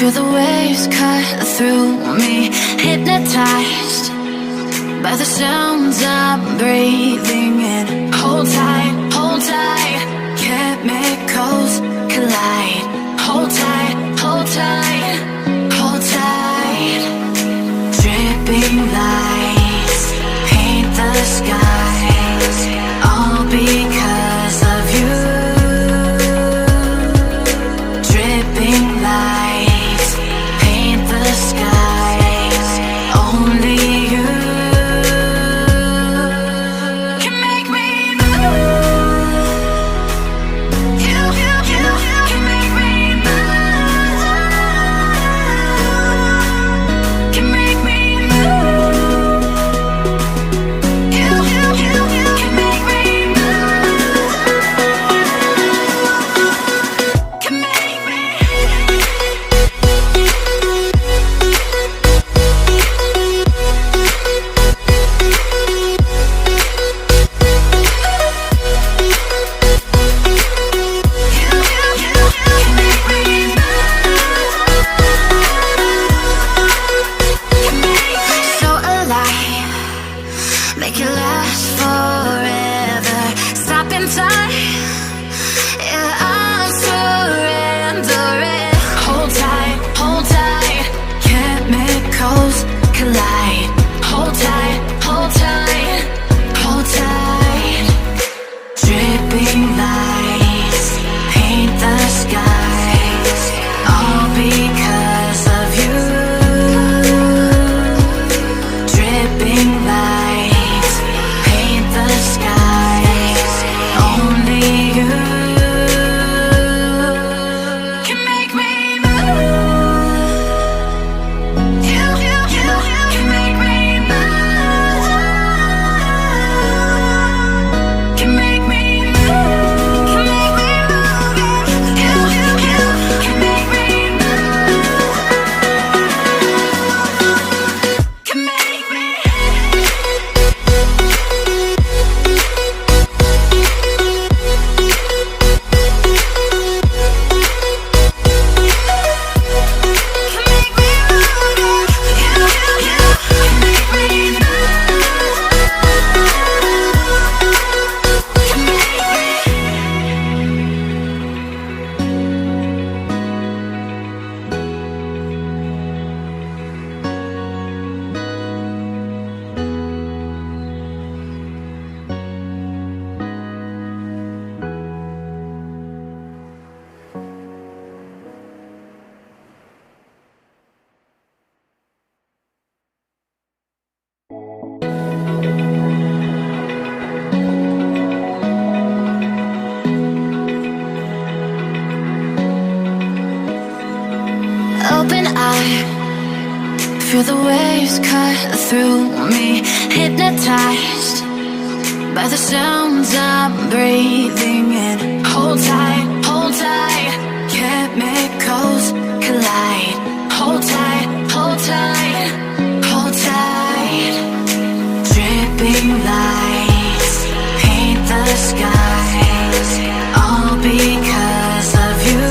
Feel the waves cut through me, hypnotized by the sounds I'm breathing in. Hold tight, hold tight, chemicals collide. Hold tight, hold tight, hold tight. Dripping lights paint the skies, all because of you. Dripping lights paint the skies, only you can make me move. You can make me move. Can make me move. You can make me move. Can make me. So alive, make it last forever. Stop in time, yeah, I'm surrendering. Hold tight, chemicals collide. Hold tight, hold tight, hold tight. Dripping lights paint the skies, all because of you. Dripping lights paint the skies, only you can make me move. You can make me move. Can make me move. Can make me move. You can make me move. Can make me. Open eye, feel the waves cut through me, hypnotized by the sounds I'm breathing in. Hold tight, chemicals collide. Hold tight, hold tight, hold tight. Dripping lights paint the skies, all because of you.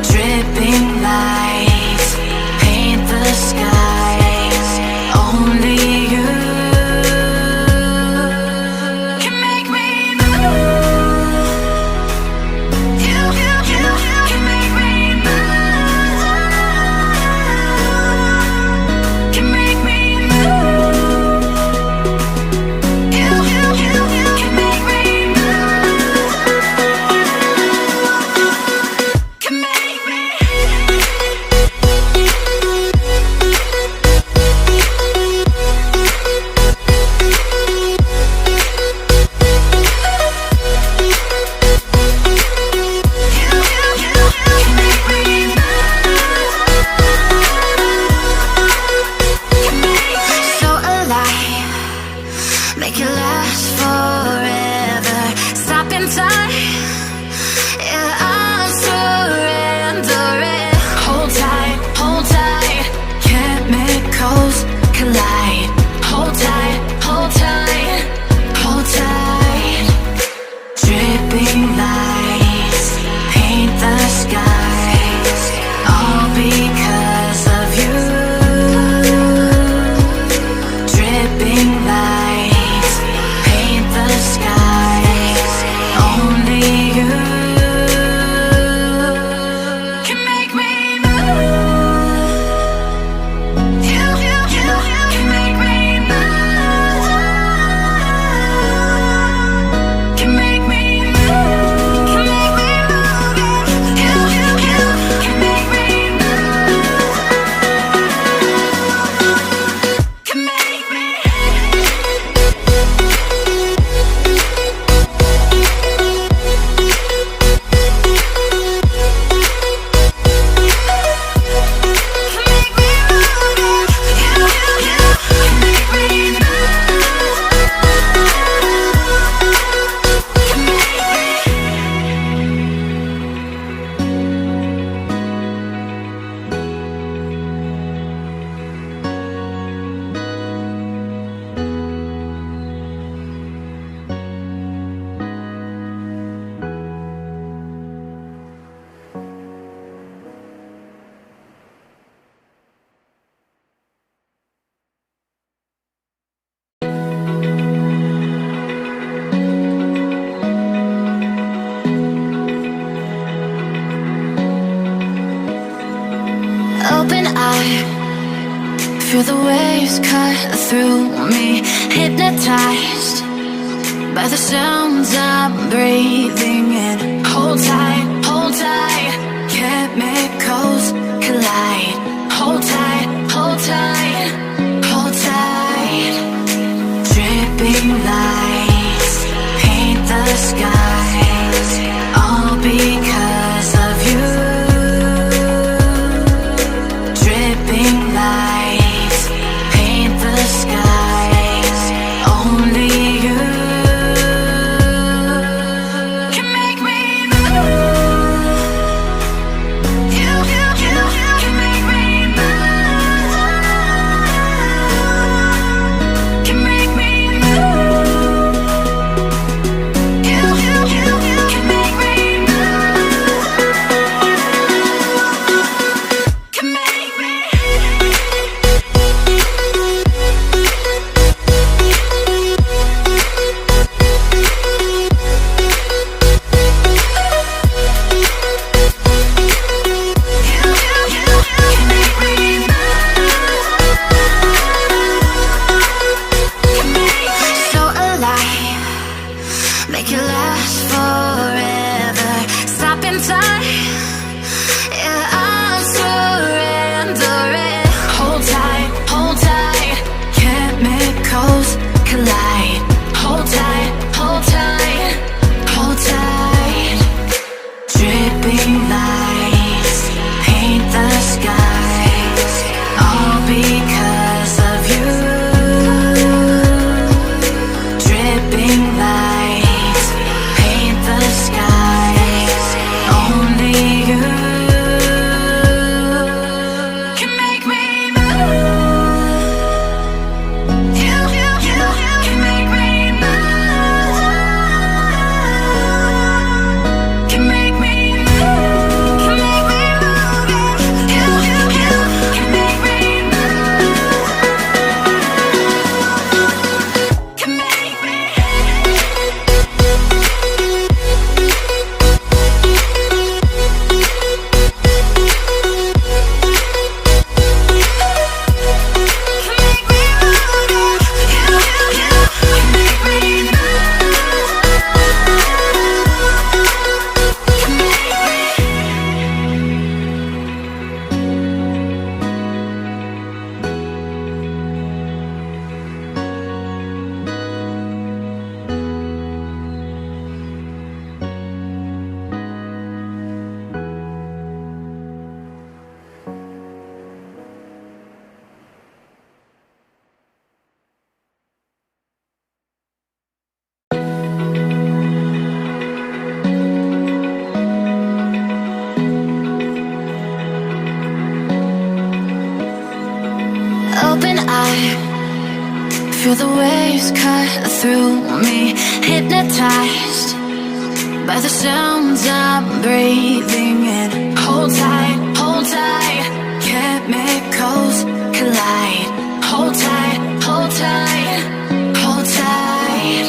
Dripping lights paint the skies, only you can make me move. You can make me move. eye, feel the waves cut through me, hypnotized by the sounds I'm breathing in. Hold tight, hold tight, chemicals collide. Hold tight, hold tight, hold tight. Dripping lights paint the skies, all because of you. Dripping lights paint the skies, only you can make me move. You can make me move. Can make me move. You can make me move. Can make me. So alive, make it last forever. Stop in time, yeah, I'm surrendering. Hold tight, chemicals collide. Hold tight, hold tight, hold tight. Dripping lights paint the skies, all because of you. Dripping lights paint the skies, only you can make me move. You can make me move. Can make me move. Can make me move. You can make me move. Can make me. Open eye, feel the waves cut through me, hypnotized by the sounds I'm breathing in. Hold tight, chemicals collide. Hold tight, hold tight, hold tight.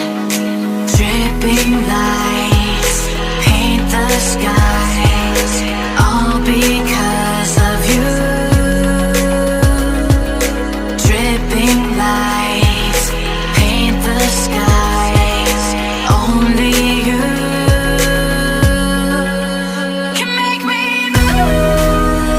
Dripping lights paint the skies, all because of you. Dripping lights paint the skies, only you can make me move.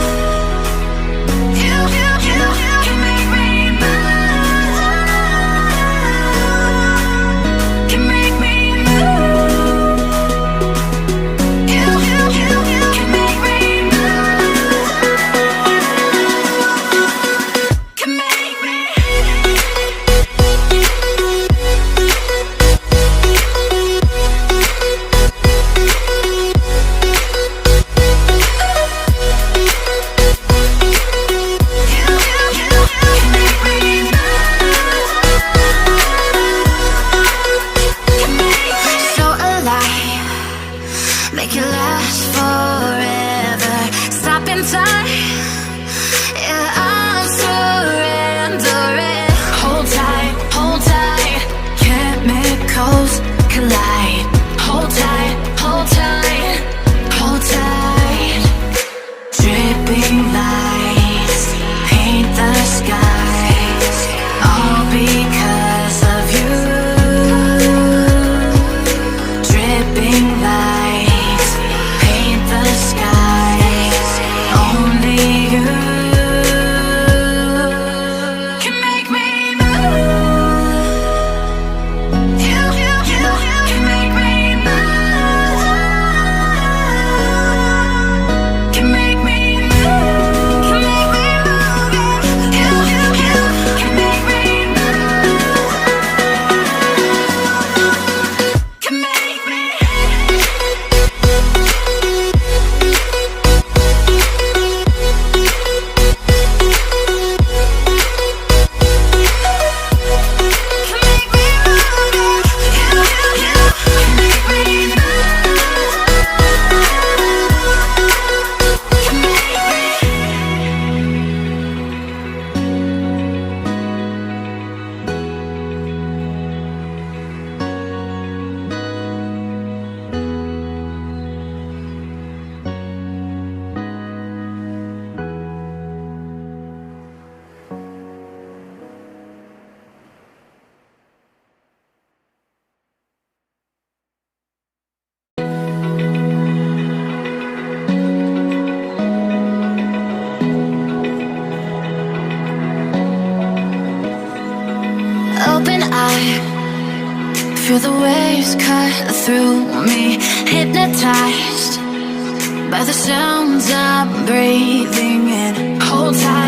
vibe. Feel the waves cut through me, hypnotized by the sounds I'm breathing in. Hold tight.